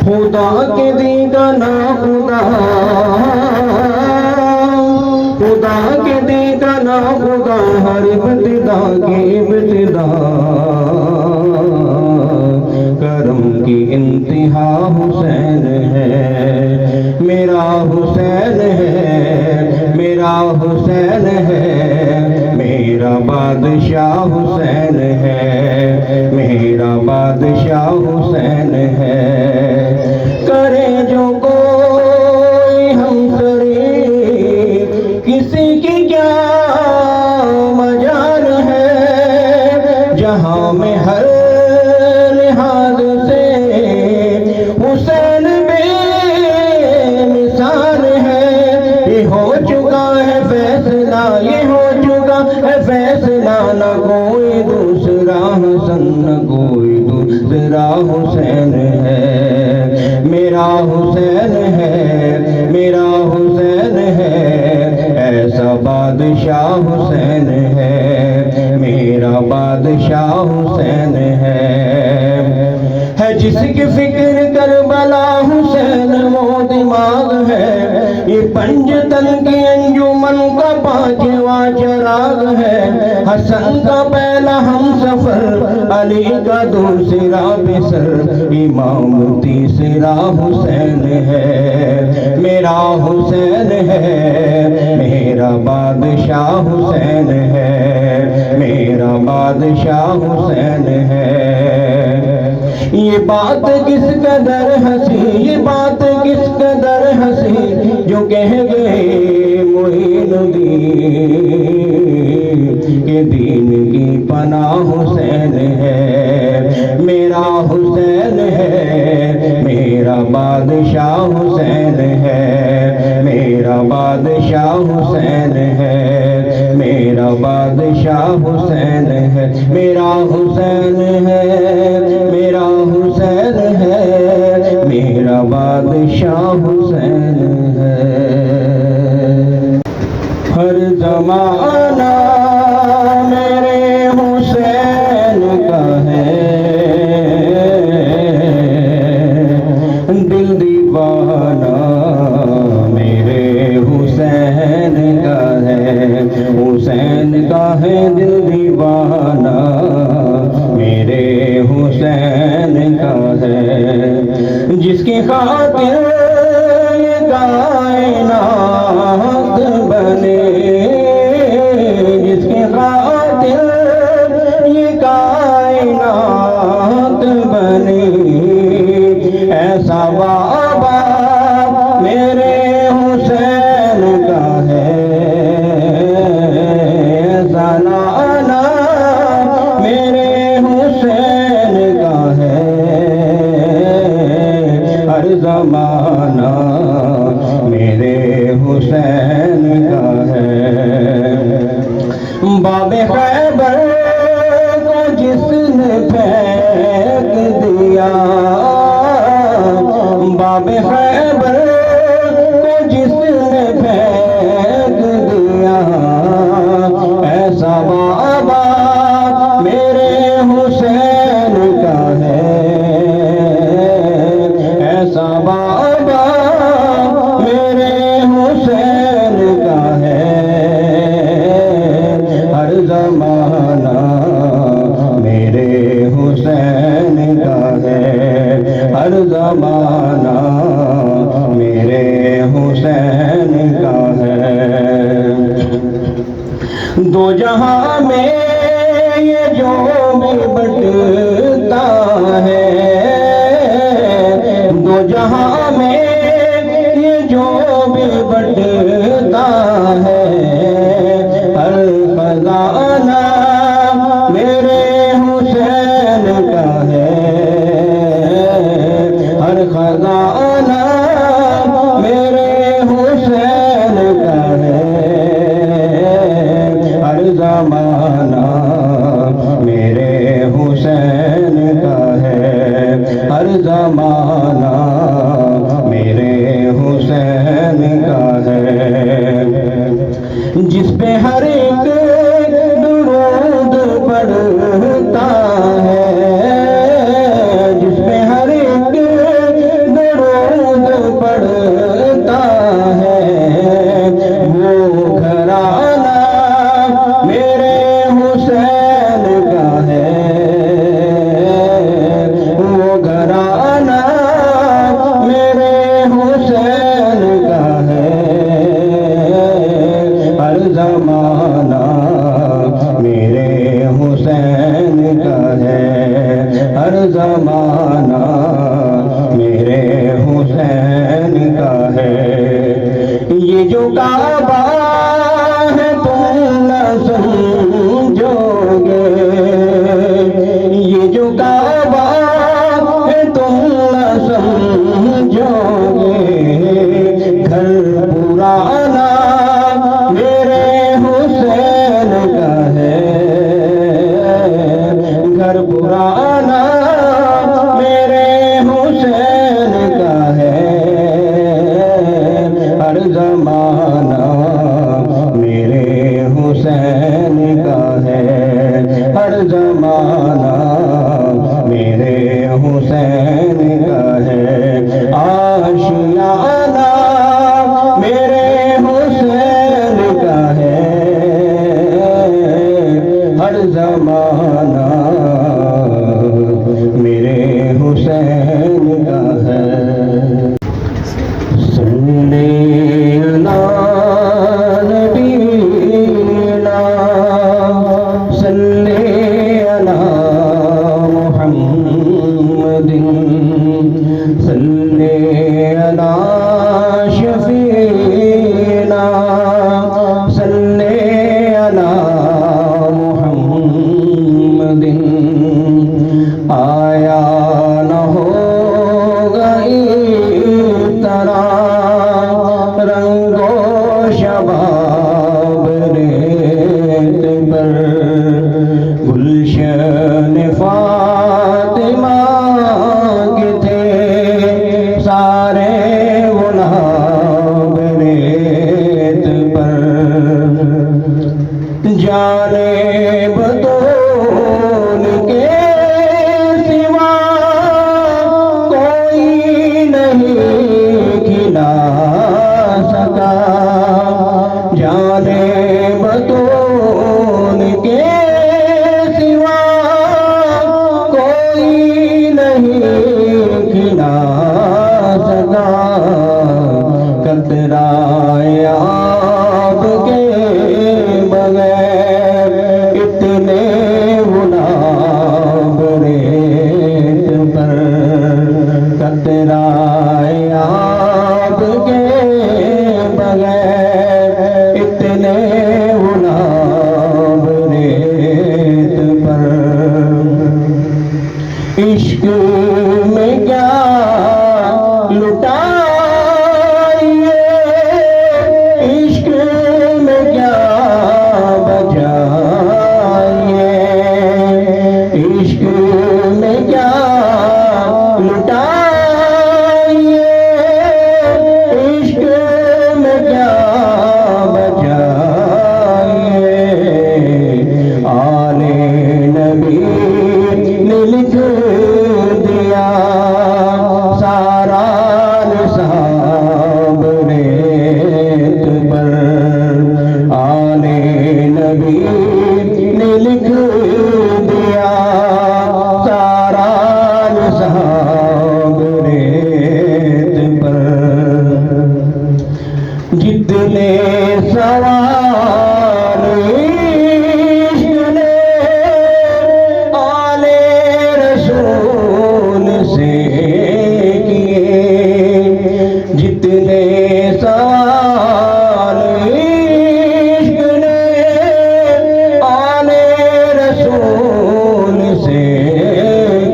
खुदा के देगा ना खुदा, खुदा के देगा ना खुदा, हर इब्तिदा की इब्तिदा, करम की इंतहा हुसैन है, मेरा हुसैन है, मेरा हुसैन है, मेरा बादशाह हुसैन है, मेरा बादशाह हुसैन है। करे जो कोई हमसरी, किसी की क्या मजाल है, जहां में हर लिहाज से हुसैन बेमिसाल है। ये हो चुका है फैसला, ये हो चुका है फैसला, न कोई दूसरा हसन, न कोई दूसरा हुसैन है, मेरा हुसैन है, मेरा हुसैन है, ऐसा बादशाह हुसैन है, मेरा बादशाह हुसैन है जिसकी फिक्र करबला हुसैन वो दिमाग है, ये पंजतन की अंजुमन का पांचवा चिराग है, हसन का पहला हम सफर, अली का दूसरा बिसर, इमाम तीसरा हुसैन है, मेरा हुसैन है, मेरा बादशाह हुसैन है, मेरा बादशाह हुसैन है। ये बात किस कदर हंसी, ये बात किस कदर हंसी, जो कह गए मोइनुद्दीन के दीन की पनाह हुसैन है, मेरा हुसैन है, मेरा बादशाह हुसैन है, मेरा बादशाह हुसैन है, मेरा बादशाह हुसैन है, मेरा हुसैन है, मेरा हुसैन है, मेरा बादशाह हुसैन है। हर जमाना मेरे हुसैन का है, दिल दीवाना मेरे हुसैन का है, हुसैन का है दिल दीवाना मेरे हुसैन का है, जिसकी खातिर ये कायनात बने, जिसकी खातिर ये कायनात बने, ऐसा बाबा मेरे हुसैन का है, ऐसा नाना मेरे हुसैन का है, हर जमाना मेरे हुसैन का है। बाबे खैबर को जिसने फेंक दिया, बाबे खैबर को जिसने फेंक दिया, ऐसा बाबा मेरे हुसैन का है, ऐसा बाबा मेरे हुसैन का है, हर जमाना मेरे हुसैन का है, हर जमाना मेरे हुसैन का है। दो जहां में ये जो भी बटता है, दो जहां में ये जो भी बटता है, हर खजाना मेरे हुसैन का है, हर खजाना मेरे हुसैन का है, हर जमाना मेरे हुसैन का है, हर जमाना मेरे हुसैन का है। जिस पे हर एक दुरूद पढ़ता है, जिस पे हर एक काबा है तुम न समझोगे, ये जो काबा है तुम न समझोगे। घर पुराना मेरे हुसैन का है, घर पुराना मेरे हुसैन का है। हर जमाना मेरे हुसैन का है, हर जमाना मेरे हुसैन का है। आशियाना मेरे हुसैन का है, हर जमाना मेरे हुसैन का है। सल्ले अला नबीना सल्ले अला मुहम्मदिन सल्ले अला शफीना सल्ले अला मुहम्मदिन। आया न होगा रंगो शबाब रेत पर, गुलशन फातिमा के थे सारे गुलाब रेत पर। जाने बतौल के सिवा कोई नहीं खिला सका, जाने बतौल के सिवा कोई नहीं खिला सका। कतराए आपके बगैर इतने गुलाब रेत पर, कतराए आपके बगैर इतने गुलाब रेत पर। इश्क में क्या लुटाइए, इश्क में क्या बचाइए, इश्क में क्या लुटाइए, इश्क में क्या बचाइए। आले नबी ने लिख दिया सारा निसाब रेत पर, आले नबी ने लिख दिया सारा निसाब रेत पर। जितने सवाल इश्क ने आले रसूल से किए, जितने सवाल इश्क ने आले रसूल से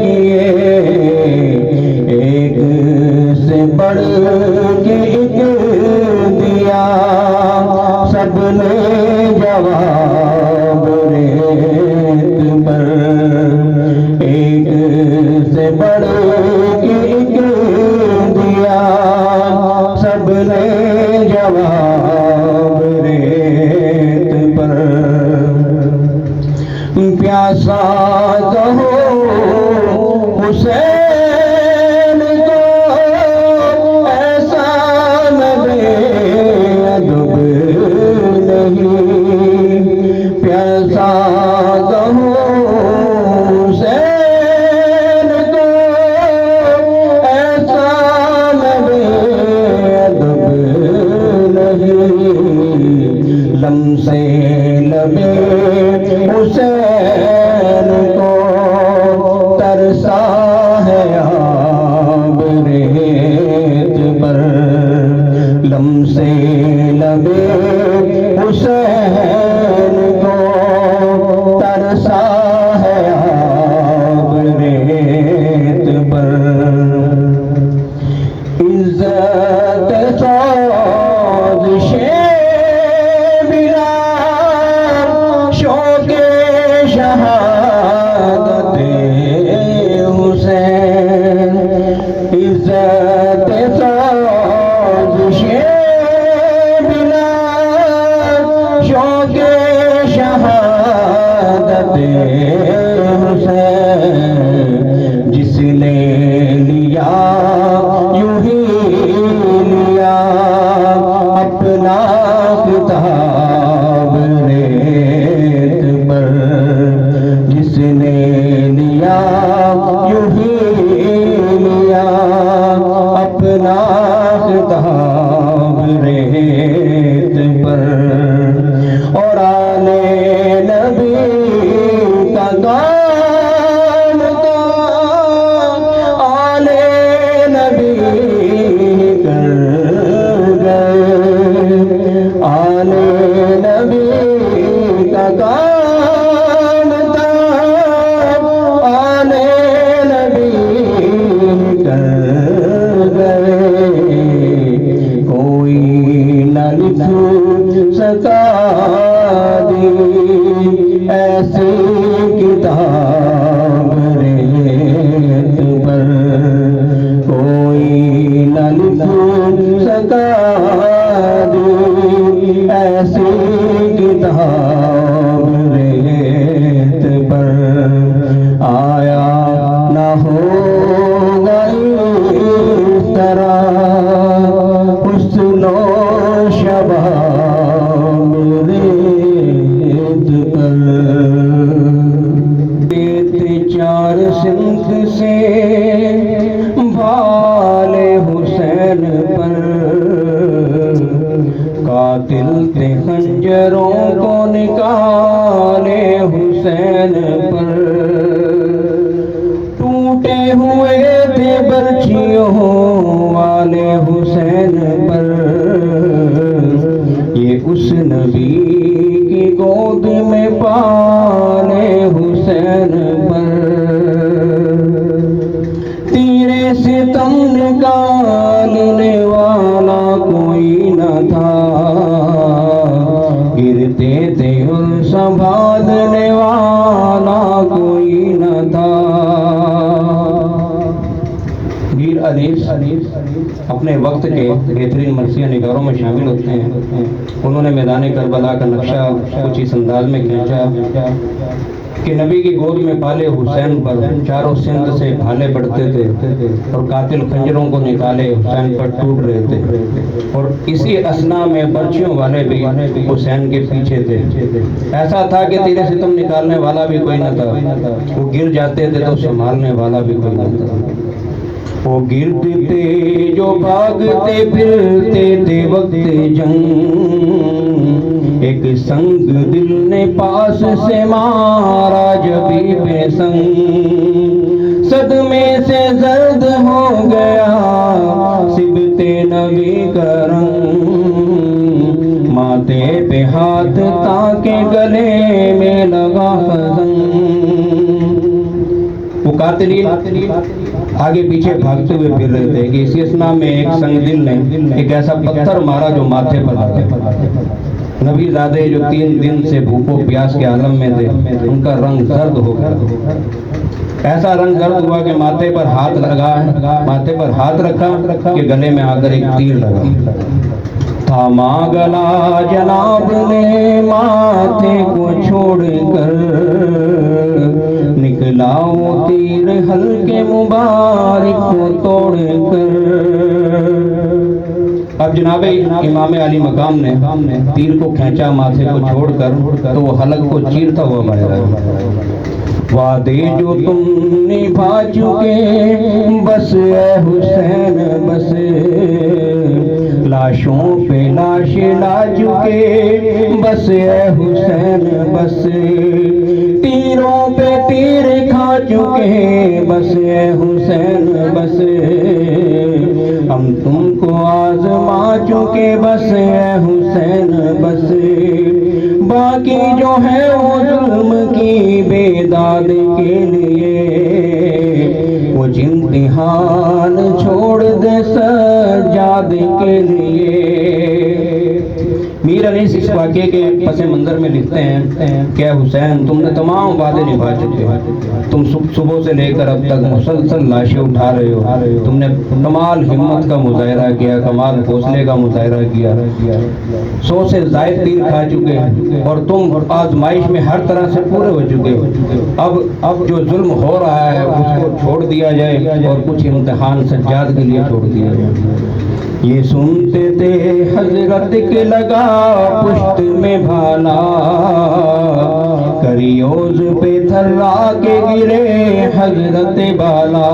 किए, एक से बढ़ के एक दिया सबने जवाब रेत पर। एक से बढ़ के एक दिया सबने जवाब रेत पर। प्यासा कहो हुसैन को ऐसा न दे अदब नहीं, प्यासा कहो हुसैन को ऐसा न दे अदब नहीं। लम्से लबे हुसैन को तरसा है आब रेत पर, लम्से लबे यूं ही लिया अपना खिताब रेत पर, जिसने लिया यूं ही लिया अपना खिताब रेत पर। और आले नबी का काम था आले नबी कर गए, आले नबी का काम था आले नबी कर गए। कोई न लिख सका दी ऐसी किताब रेत पर, कोई न लिख सका दी ऐसी किताब रेत पर। आया न होगा इस तरह हुस्नो शबाब रेत पर। चार सिंख से भाले हुसैन पर, कातिल थे खंजरों को निकाले हुसैन पर। टूटे हुए थे बर्छियों वाले हुसैन पर, ये उस नबी की गोद में पाले हुसैन पर। तीरे सितम निकालने वाला कोई न था, गिरते थे और संभालने वाला कोई न था। मीर अनीस अपने वक्त के बेहतरीन मरसिया निगारों में शामिल होते हैं। उन्होंने मैदान करबला का नक्शा कुछ इस अंदाज में खींचा कि नबी की गोद में पाले हुसैन पर चारों सिंध से भाले पड़ते थे और कातिल खंजरों को निकाले हुसैन पर टूट रहे थे। और इसी असना में बर्छियों वाले भी हुसैन के पीछे थे। ऐसा था कि तीरे सितम निकालने वाला भी कोई न था, वो गिर जाते थे तो संभालने वाला भी कोई न था। वो गिरते जो भागते फिरते थे वक्त जंग, एक संग दिल ने पास से मारा जबी बेसंग। सदमे से जर्द हो गया सिबते नबी का रंग, माथे पे हाथ ताके गले में लगा खजंग। वो कातिल आगे पीछे भागते हुए फिर रहे थे कि इसी असना में एक संगदिल ने एक ऐसा पत्थर मारा जो माथे पर लगा। नबी ज़ादे जो 3 दिन से भूखों प्यास के आलम में थे, उनका रंग जर्द हो गया। ऐसा रंग जर्द हुआ कि माथे पर हाथ लगा, माथे पर हाथ रखा कि गले में आकर एक तीर लगा। थामा गला जनाब ने माथे को छोड़कर, निकला वो तीर हल्के मुबारक को तोड़कर। अब जनाब इमाम अली मकाम ने तीर को खींचा माथे को छोड़कर, तो वो हलक को चीरता हुआ बाहर आया। वादे जो तुम निभा चुके बस ए हुसैन बस, लाशों पे लाश ला चुके बस ए हुसैन बस, तीरों पे तीर खा चुके बस ए हुसैन बस, हम तुमको आजमा चुके बस ए हुसैन बस। बाकी जो है वो जुल्म की बेदाद के लिए, वो इम्तिहान छोड़ दे सज्जाद के लिए। मीर अनीस इस वाक़े के पस मंज़र में लिखते हैं कि हुसैन, तुमने तमाम वादे निभा चुके हो, तुम सुबह से लेकर अब तक मुसलसल लाशें उठा रहे हो, तुमने कमाल हिम्मत का मुजाहिरा किया, कमाल हौसले का मुजाहिरा किया, 100 से ज़ायद तीर खा चुके हैं और तुम आजमाइश में हर तरह से पूरे हो चुके हो। अब जो जुल्म हो रहा है उसको छोड़ दिया जाए और कुछ इम्तिहान सज्जाद के लिए छोड़ दिया जाए। ये सुनते थे हजरत के लगा पुश्त में भाला, करियोज पे थर्रा के गिरे हजरत बाला,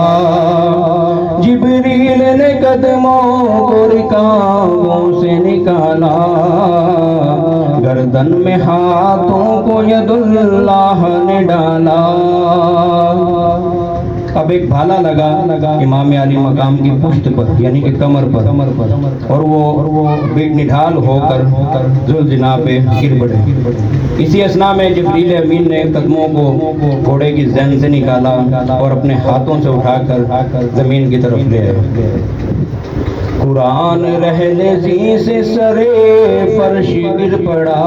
जिब्रील ने कदमों को रिकाबों से निकाला, गर्दन में हाथों को यदुल्लाह ने डाला। अब एक भाला लगा इमाम अली मकाम की पुश्त पर यानी कि कमर पर और वो निढाल होकर जुल्जना पे गिर पड़े। इसी असना में जिब्रील अमीन ने कदमों को घोड़े की ज़ैन से निकाला और अपने हाथों से उठाकर ज़मीन की तरफ ले आए। कुरान रहले ज़ी से सरे फर्श गिर पड़ा,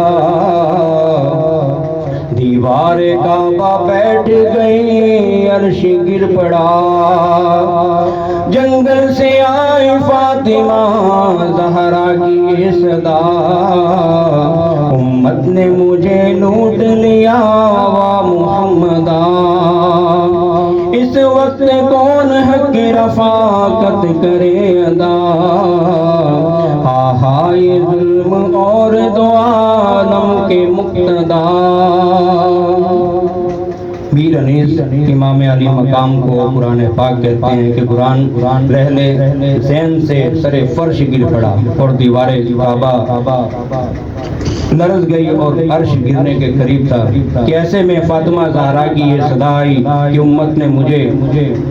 दीवारे काबा बैठ गई अर्श गिर पड़ा, जंगल से आई फातिमा ज़हरा की ये सदा, उम्मत ने मुझे लूट लिया वा मुहम्मदा। इस वक्त कौन हक रफाकत करे अदा, आहा ये जुल्म और दो आलम के मुक्तदा। मीर अनीस इमाम अली मकाम को कुरान पाक कहते हैं कि कुरान रहले ज़ैन से सरे फर्श गिर पड़ा और दीवारे काबा लरज़ गई और अर्श गिरने के करीब था कि ऐसे में फातिमा ज़हरा की ये सदा आई कि उम्मत ने मुझे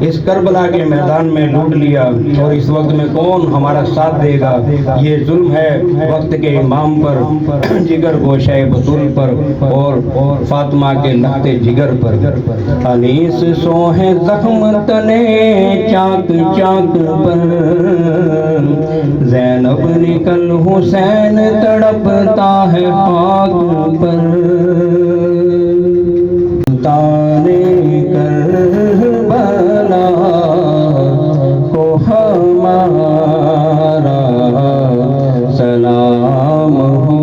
इस करबला के मैदान में लूट लिया और इस वक्त में कौन हमारा साथ देगा। ये जुल्म है वक्त के इमाम पर, जिगर गोशाए बतूल पर और फातिमा के लखते जिगर पर। अनीस सोहे जख्म तने चाक चाक पर, ज़ैनब निकल हुसैन तड़पता है खाक पर। सुल्ताने करबला को हमारा सलाम हो,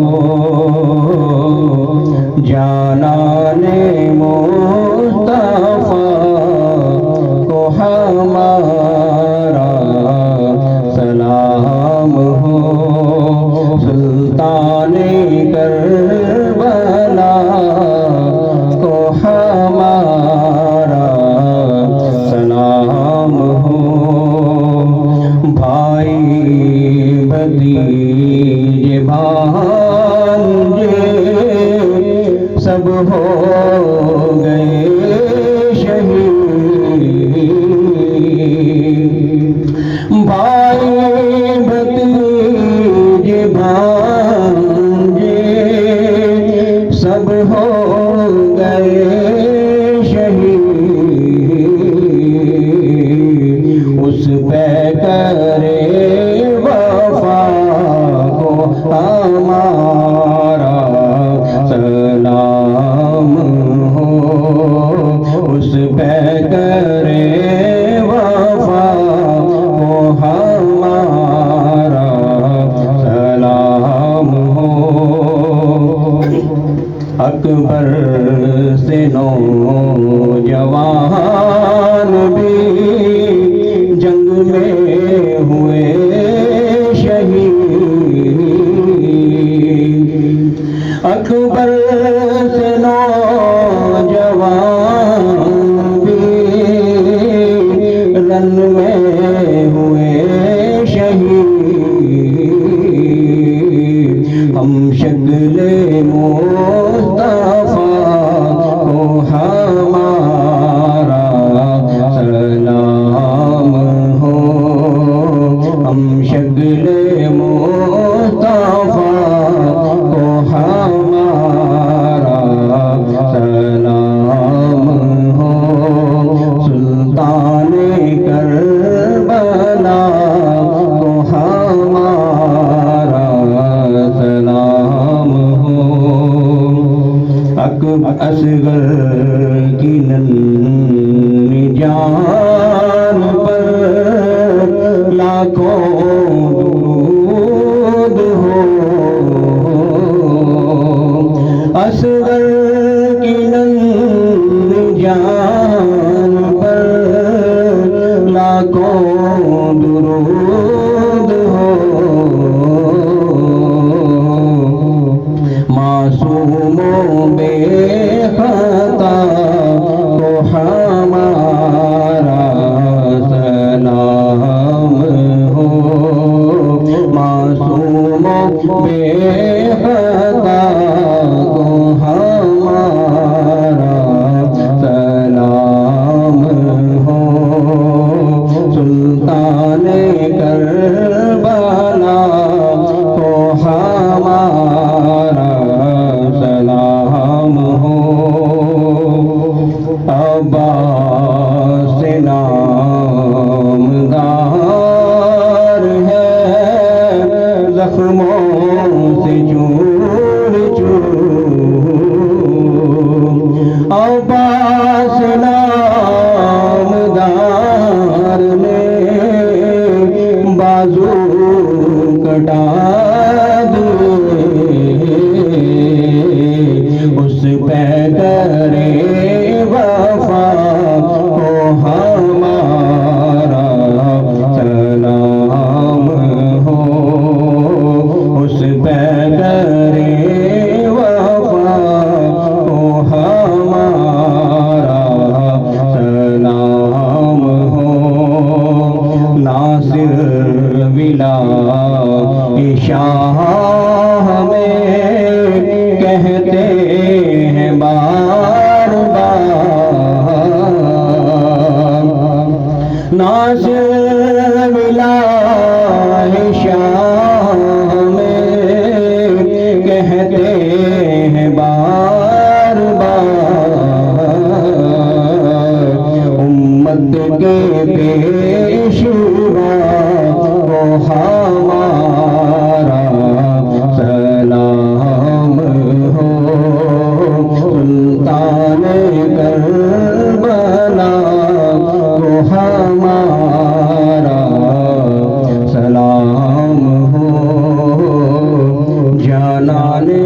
जानाने मुस्तफा को हमारा सलाम हो। सुल्ताने करबला को हमारा सलाम हो। भाई भतीजे भांजे सब हो गए शहीद, भाई भतीजे भांजे सब हो गए शहीद। उस पे करे वफा को हमारा सलाम हो, उस पे करे वफा को हमारा सलाम हो। अकबर से नौजवान भी जंग में हुए शहीद, अकबर से नौजवान भी रन में हुए शहीद। हम शक्ल मुस्तफा को हमारा सलाम हो, हम शक्ल मुस्तफा को हमारा सलाम हो। सुल्ताने करबला को हमारा सलाम असगर की नन्ही जान पर लाखों दुरूद हो। असगर की नन्ही जान पर लाखों दुरूद हो। मासूमों बेखता को हमारा सलाम हो। मासूमों बेखता को हमारा सलाम हो। सुल्ताने करबला को हमारा सलाम हो। अब्बास नामदार है जख्मों से चूर चूर। अब्बास नामदार ने बाजू कटा उस पे करे वफा को हमारा सलाम हो। उस पे करे वफा को हमारा सलाम हो। नासिर विला शाह में कहते हैं बार बार। नासिर विलाय शाह में कहते हैं बार बार। उम्मत के पेशवा को हमारा सलाम हो। सुल्ताने करबला को हमारा सलाम हो। जानाने